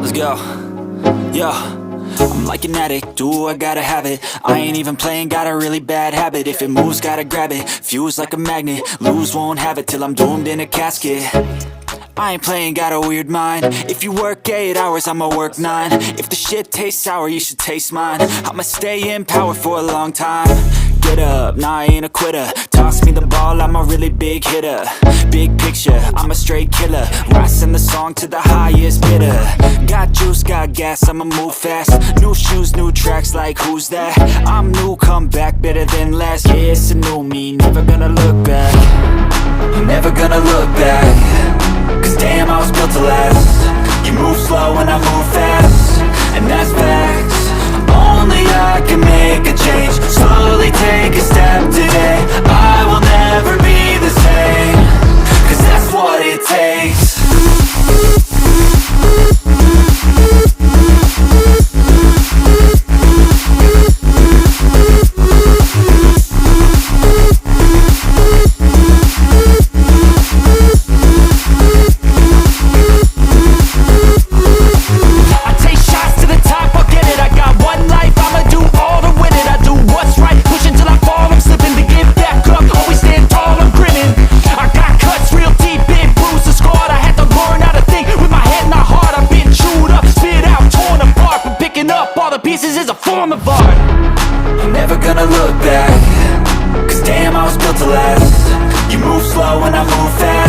Let's go. Yo, I'm like an addict, do I gotta have it. I ain't even playing, got a really bad habit. If it moves, gotta grab it, fuse like a magnet. Lose, won't have it till I'm doomed in a casket. I ain't playing, got a weird mind. If you work 8 hours, I'ma work 9. If the shit tastes sour, you should taste mine. I'ma stay in power for a long time. Get up, nah, I ain't a quitter. Toss me the ball, I'm a really big hitter. Big picture, I'm a straight killer. Rising the song to the highest bidder. Got juice, got gas, I'ma move fast. New shoes, new tracks, like who's that? I'm new, come back, better than last. Yeah, it's a new me, never gonna look back. I'm never gonna look back. Cause damn, I was built to last. You move slow and I move fast, and that's facts. Only I can make a change. Slowly take a step today. I will never be the same. Cause that's what it takes. Pieces is a form of art. I'm never gonna look back. Cause damn, I was built to last. You move slow and I move fast.